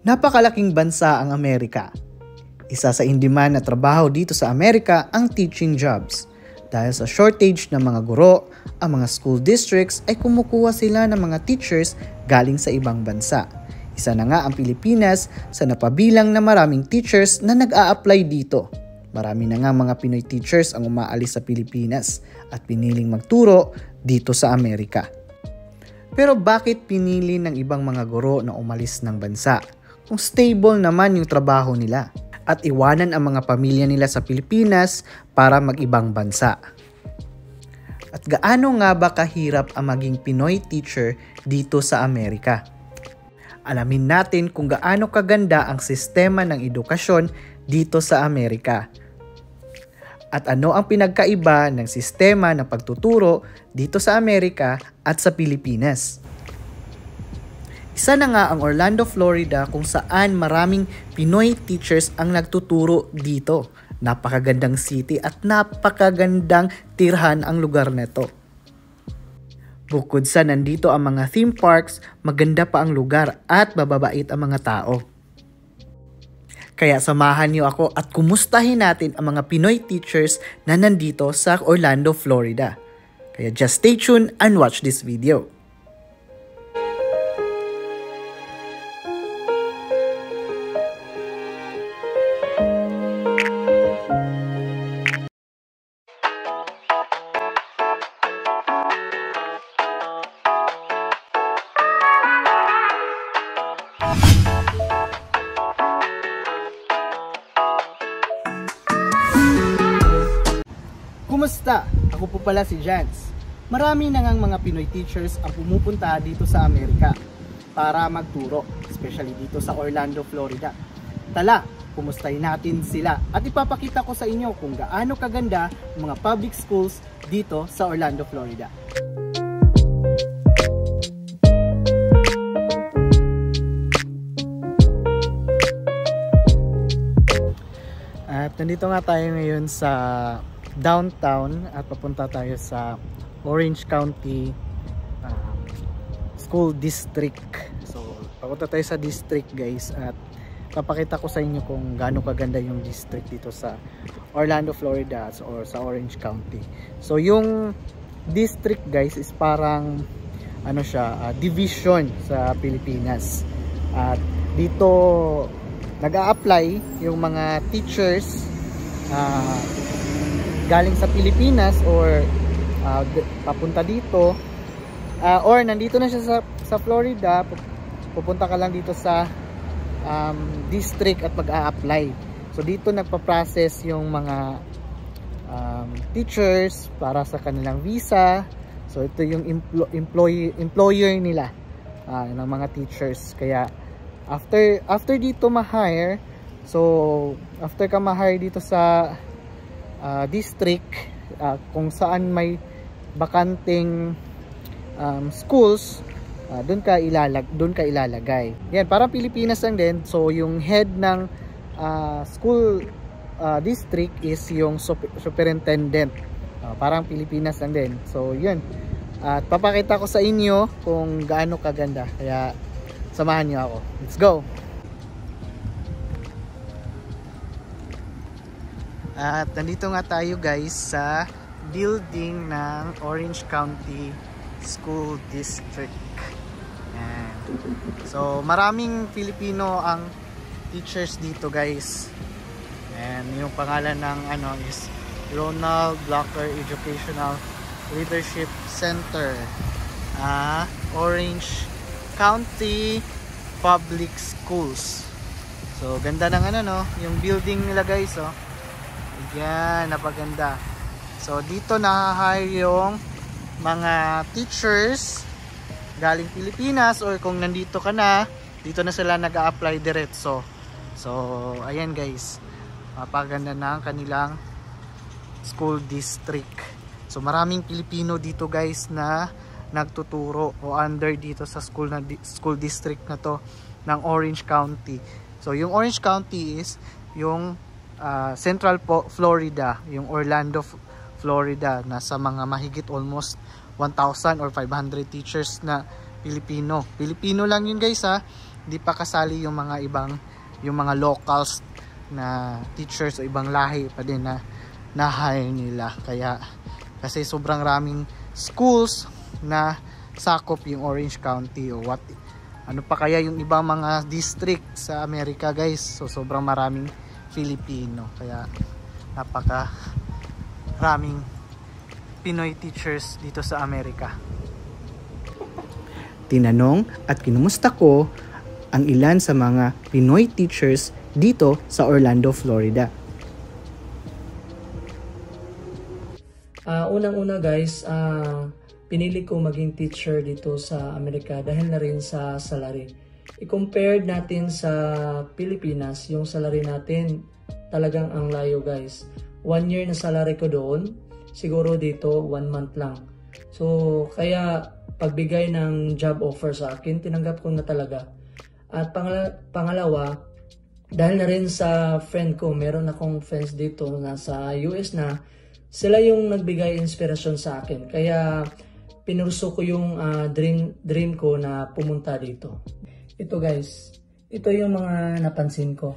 Napakalaking bansa ang Amerika. Isa sa in-demand na trabaho dito sa Amerika ang teaching jobs. Dahil sa shortage ng mga guro, ang mga school districts ay kumukuha sila ng mga teachers galing sa ibang bansa. Isa na nga ang Pilipinas sa napabilang na maraming teachers na nag-a-apply dito. Marami na nga mga Pinoy teachers ang umaalis sa Pilipinas at piniling magturo dito sa Amerika. Pero bakit pinili ng ibang mga guro na umalis ng bansa kung stable naman yung trabaho nila at iwanan ang mga pamilya nila sa Pilipinas para mag-ibang bansa? At gaano nga ba kahirap ang maging Pinoy teacher dito sa Amerika? Alamin natin kung gaano kaganda ang sistema ng edukasyon dito sa Amerika. At ano ang pinagkaiba ng sistema ng pagtuturo dito sa Amerika at sa Pilipinas. Isa na nga ang Orlando, Florida kung saan maraming Pinoy teachers ang nagtuturo dito. Napakagandang city at napakagandang tirhan ang lugar nito. Bukod sa nandito ang mga theme parks, maganda pa ang lugar at mababait ang mga tao. Kaya samahan niyo ako at kumustahin natin ang mga Pinoy teachers na nandito sa Orlando, Florida. Kaya just stay tuned and watch this video. Kumusta? Ako po pala si Jans. Marami na ngang mga Pinoy teachers ang pumupunta dito sa Amerika para magturo, especially dito sa Orlando, Florida. Tala, kumustahin natin sila at ipapakita ko sa inyo kung gaano kaganda ang mga public schools dito sa Orlando, Florida. At nandito nga tayo ngayon sa downtown at papunta tayo sa Orange County School District. So papunta tayo sa district guys at papakita ko sa inyo kung gaano kaganda yung district dito sa Orlando, Florida or sa Orange County. So yung district guys is parang ano siya, division sa Pilipinas. At dito nag-a-apply yung mga teachers galing sa Pilipinas or papunta dito or nandito na siya sa Florida, pupunta ka lang dito sa district at mag-a-apply. So dito nagpa-process yung mga teachers para sa kanilang visa. So ito yung employer nila ng mga teachers. Kaya after dito ma-hire, so after ka ma-hire dito sa district kung saan may bakanting schools, doon ka ilalagay. Yan, parang Pilipinas lang din. So yung head ng school district is yung superintendent. Parang Pilipinas lang din. So yun. At papakita ko sa inyo kung gaano kaganda. Kaya samahan niyo ako. Let's go. At nandito nga tayo guys sa building ng Orange County School District. Ayan. So maraming Filipino ang teachers dito guys. And yung pangalan ng ano is Ronald Blocker Educational Leadership Center. Orange County Public Schools. So ganda ng ano no, yung building nila guys oh. Yan, napaganda. So dito na-hire yung mga teachers galing Pilipinas or kung nandito ka na, dito na sila nag-a-apply diretso. So ayan guys, napaganda na ang kanilang school district. So maraming Pilipino dito guys na nagtuturo o under dito sa school district na to ng Orange County. So yung Orange County is yung Central Florida, yung Orlando, Florida, nasa mga mahigit almost 1,000 or 500 teachers na Pilipino lang yun guys ha. Di pa kasali yung mga yung mga locals na teachers o ibang lahi pa din na na-hire nila. Kasi sobrang raming schools na sakop yung Orange County o ano pa kaya yung ibang mga district sa Amerika, guys. So sobrang maraming Filipino, kaya napaka raming Pinoy teachers dito sa Amerika. Tinanong at kinumusta ko ang ilan sa mga Pinoy teachers dito sa Orlando, Florida. Unang-una guys, pinili ko maging teacher dito sa Amerika dahil na rin sa salary. I-compare natin sa Pilipinas, yung salary natin talagang ang layo guys. 1 year na salary ko doon, siguro dito 1 month lang. So kaya pagbigay ng job offer sa akin, tinanggap ko na talaga. At pangalawa, dahil na rin sa friend ko, meron akong friends dito na sa US na, sila yung nagbigay inspirasyon sa akin. Kaya pinurso ko yung dream ko na pumunta dito. Ito guys, ito yung mga napansin ko.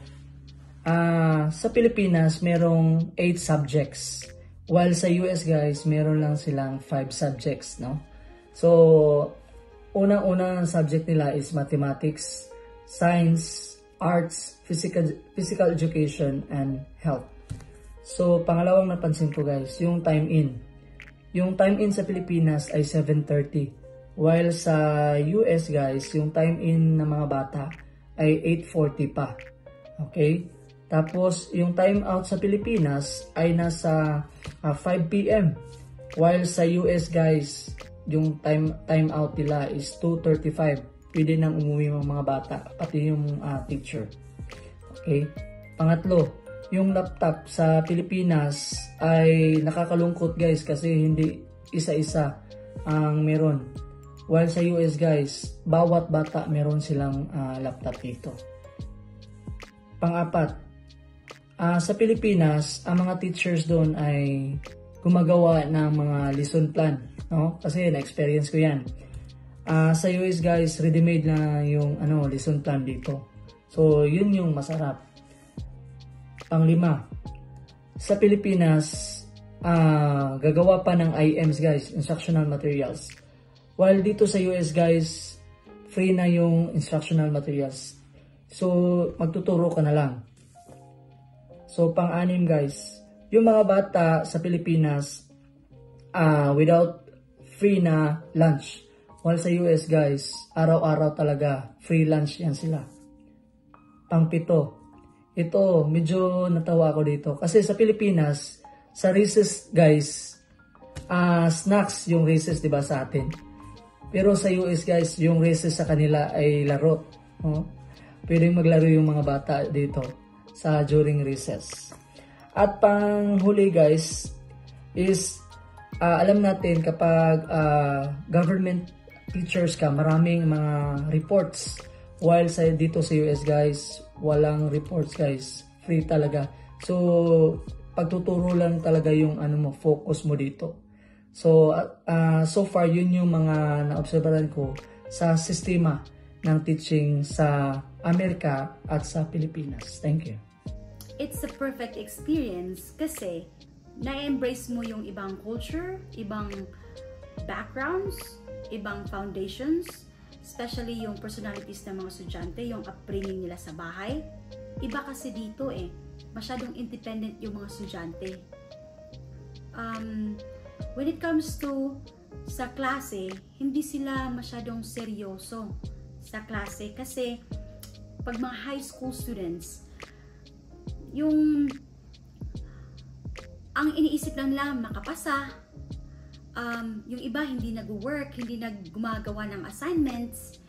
Sa Pilipinas, merong 8 subjects. While sa US guys, meron lang silang 5 subjects, no? So, unang-unang subject nila is mathematics, science, arts, physical education, and health. So, pangalawang napansin ko guys, yung time in. Yung time in sa Pilipinas ay 7:30. While sa US guys, yung time in ng mga bata ay 8:40 pa. Okay? Tapos, yung time out sa Pilipinas ay nasa 5 p.m. While sa US guys, yung time out nila is 2:35. Pwede nang umuwi ng mga bata, pati yung teacher. Okay? Pangatlo, yung laptop sa Pilipinas ay nakakalungkot guys kasi hindi isa-isa ang meron. While sa US guys, bawat bata meron silang laptop dito. Pang-apat, sa Pilipinas, ang mga teachers doon ay gumagawa ng mga lesson plan, no? Kasi na-experience ko 'yan. Sa US guys, ready-made na yung lesson plan dito. So, yun yung masarap. Pang-lima, sa Pilipinas, gagawa pa ng IMs guys, instructional materials. While dito sa US guys, free na yung instructional materials. So, magtuturo ka na lang. So, pang-anim guys, yung mga bata sa Pilipinas, without free na lunch. While sa US guys, araw-araw talaga, free lunch yan sila. Pang-pito, ito, medyo natawa ako dito. Kasi sa Pilipinas, sa recess guys, snacks yung recess, diba, sa atin. Pero sa US guys, yung recess sa kanila ay laro. Oh? Pwedeng maglaro yung mga bata dito during recess. At panghuli guys, is alam natin kapag government teachers ka, maraming mga reports. While dito sa US guys, walang reports guys, free talaga. So pagtuturo lang talaga yung focus mo dito. So so far yun yung mga naobserbahan ko sa sistema ng teaching sa Amerika at sa Pilipinas. Thank you. It's a perfect experience kasi na-embrace mo yung ibang culture, ibang backgrounds, ibang foundations, especially yung personalities ng mga estudyante, yung upbringing nila sa bahay. Iba kasi dito masyadong independent yung mga estudyante. When it comes to sa klase, hindi sila masyadong seryoso sa klase kasi pag mga high school students, ang iniisip lang nila makapasa, yung iba hindi nag-work, hindi gumagawa ng assignments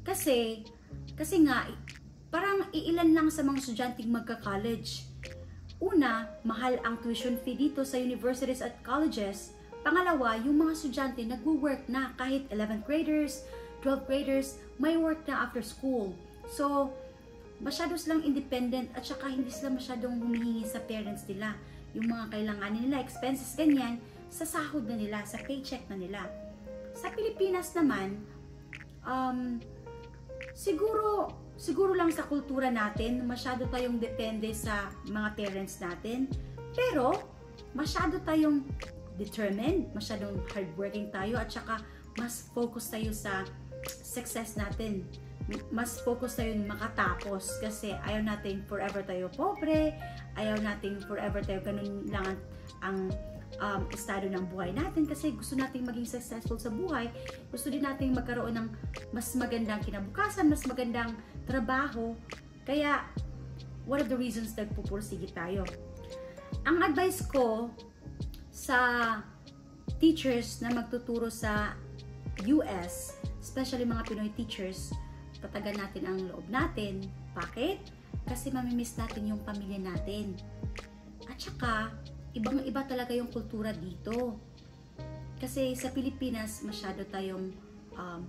kasi nga parang iilan lang sa mga estudyanteng magka-college. Una, mahal ang tuition fee dito sa universities at colleges. Pangalawa, yung mga estudyante nagwo-work na, kahit 11th graders, 12th graders, may work na after school. So masyado silang independent at saka hindi sila masyadong humihingi sa parents nila. Yung mga kailanganin nila, expenses, ganyan, sa sahod na nila, sa paycheck na nila. Sa Pilipinas naman, Siguro lang sa kultura natin, masyado tayong depende sa mga parents natin. Pero, masyado tayong determined, masyadong hardworking tayo, at saka mas focus tayo sa success natin. Mas focus tayo makatapos kasi ayaw natin forever tayo pobre, ayaw natin forever tayo ganun lang ang estado ng buhay natin kasi gusto nating maging successful sa buhay. Gusto din nating magkaroon ng mas magandang kinabukasan, mas magandang trabaho. Kaya, one of the reasons nagpupursige tayo. Ang advice ko sa teachers na magtuturo sa US, especially mga Pinoy teachers, tatagan natin ang loob natin. Bakit? Kasi mamimiss natin yung pamilya natin. At saka, ibang-iba talaga yung kultura dito. Kasi sa Pilipinas, masyado tayong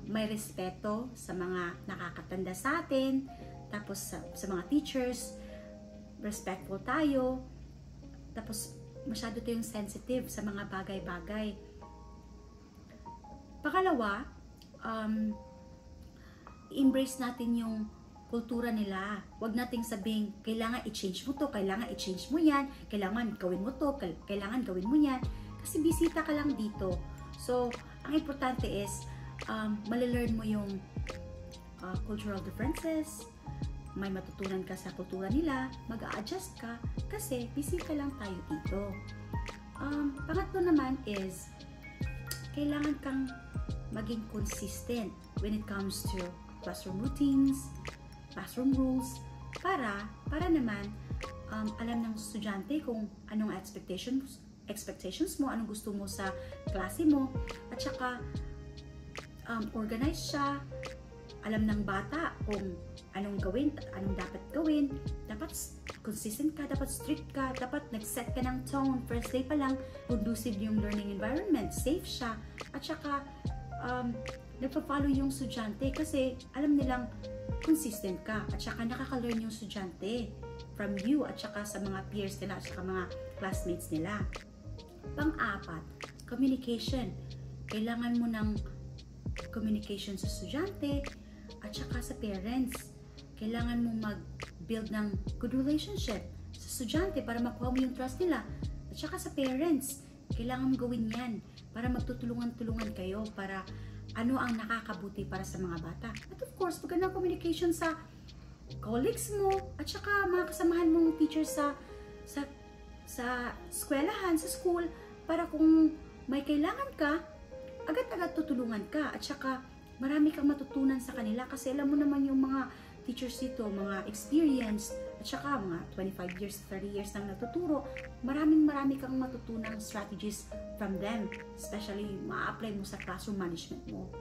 may respeto sa mga nakakatanda sa atin. Tapos sa mga teachers, respectful tayo. Tapos masyado tayong sensitive sa mga bagay-bagay. Pangalawa, embrace natin yung kultura nila. Huwag nating sabing, kailangan i-change mo to, kailangan i-change mo yan, kailangan gawin mo to, kailangan gawin mo yan. Kasi bisita ka lang dito. So, ang importante is, malalearn mo yung cultural differences, may matutunan ka sa kultura nila, mag-a-adjust ka, kasi bisita lang tayo dito. Pangatlo naman is, kailangan kang maging consistent when it comes to classroom routines, classroom rules, para naman alam ng estudyante kung anong expectations mo, anong gusto mo sa klase mo, at saka organize siya, alam ng bata kung anong gawin at anong dapat gawin. Dapat consistent ka, dapat strict ka, dapat nag-set ka ng tone, first day pa lang, conducive yung learning environment, safe siya, at saka nagpa-follow yung estudyante kasi alam nilang consistent ka, at saka nakaka-learn yung estudyante from you at saka sa mga peers nila at saka mga classmates nila. Pang-apat, communication. Kailangan mo ng communication sa estudyante at saka sa parents. Kailangan mo mag-build ng good relationship sa estudyante para makuha mo yung trust nila. At saka sa parents, kailangan mo gawin yan para magtutulungan-tulungan kayo para ano ang nakakabuti para sa mga bata. At of course, magandang communication sa colleagues mo at saka mga kasamahan mong teachers sa eskwelahan, sa school, para kung may kailangan ka, agad-agad tutulungan ka at saka marami kang matutunan sa kanila kasi alam mo naman yung mga teachers dito, mga experienced at saka mga 25 years, 30 years nang natuturo, marami kang matutunang strategies from them, especially ma-apply mo sa classroom management mo.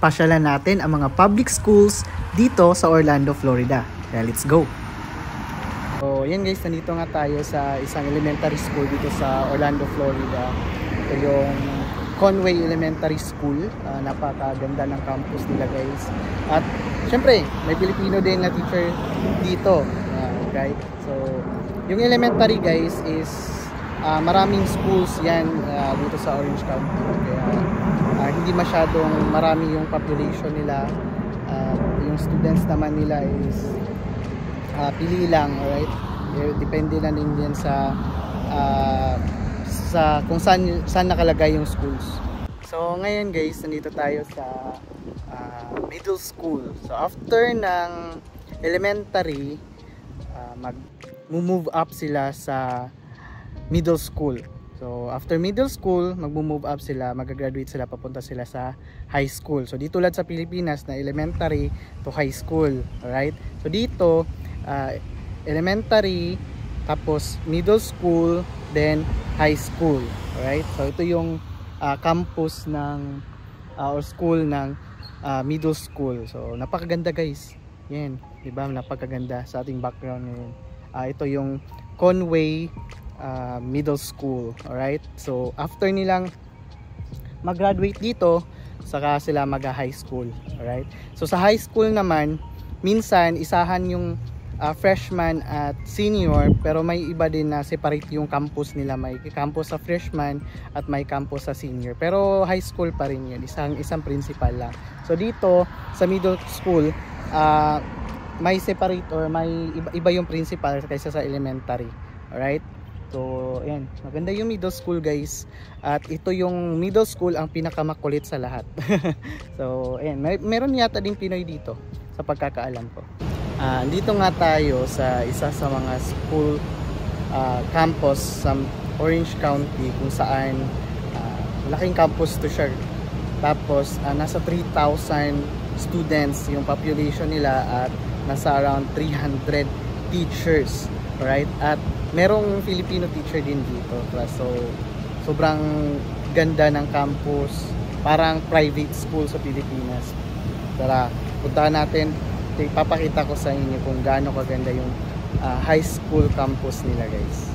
Pasyalan natin ang mga public schools dito sa Orlando, Florida. Kaya let's go! So, yan guys, nandito nga tayo sa isang elementary school dito sa Orlando, Florida. Ito yung Conway Elementary School. Napakaganda ng campus nila guys. At syempre, may Pilipino din na teacher dito. Right? So, yung elementary guys is maraming schools yan dito sa Orange County. Kaya hindi masyadong marami yung population nila. Yung students naman nila is pili lang, alright? Depende na din yan sa kung saan nakalagay yung schools. So ngayon guys, nandito tayo sa middle school. So after ng elementary, mag-move up sila sa middle school. So after middle school, mag-move up sila, mag-graduate sila, papunta sila sa high school. So dito tulad sa Pilipinas na elementary to high school, alright? So dito elementary, tapos middle school, then high school, alright? So ito yung campus ng or school ng middle school. So napakaganda guys. Yan, 'di ba? Napakaganda sa ating background ngayon. Ito yung Conway Middle School, alright? So after nilang mag-graduate dito, saka sila mag-high school, alright? So sa high school naman, minsan isahan yung freshman at senior, pero may iba din na separate yung campus nila. May campus sa freshman at may campus sa senior, pero high school pa rin yun, isang principal lang. So dito sa middle school, may separate or may iba yung principal kaysa sa elementary. Alright, so ayan, maganda yung middle school guys, at ito yung middle school ang pinakamakulit sa lahat. So ayan, meron yata din Pinoy dito sa pagkakaalam ko. Dito nga tayo sa isa sa mga school campus sa Orange County, kung saan malaking campus to siya. Tapos nasa 3,000 students yung population nila at nasa around 300 teachers. Alright, at merong Filipino teacher din dito. So sobrang ganda ng campus, parang private school sa Pilipinas. Tara, puntahan natin. Ipapakita ko sa inyo kung gaano kaganda yung high school campus nila guys.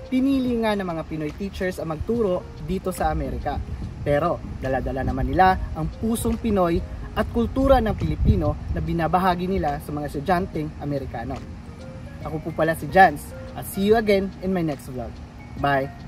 Pinili nga ng mga Pinoy teachers ang magturo dito sa Amerika. Pero dala-dala naman nila ang pusong Pinoy at kultura ng Pilipino na binabahagi nila sa mga estudyanteng Amerikano. Ako po pala si Jans, at see you again in my next vlog. Bye!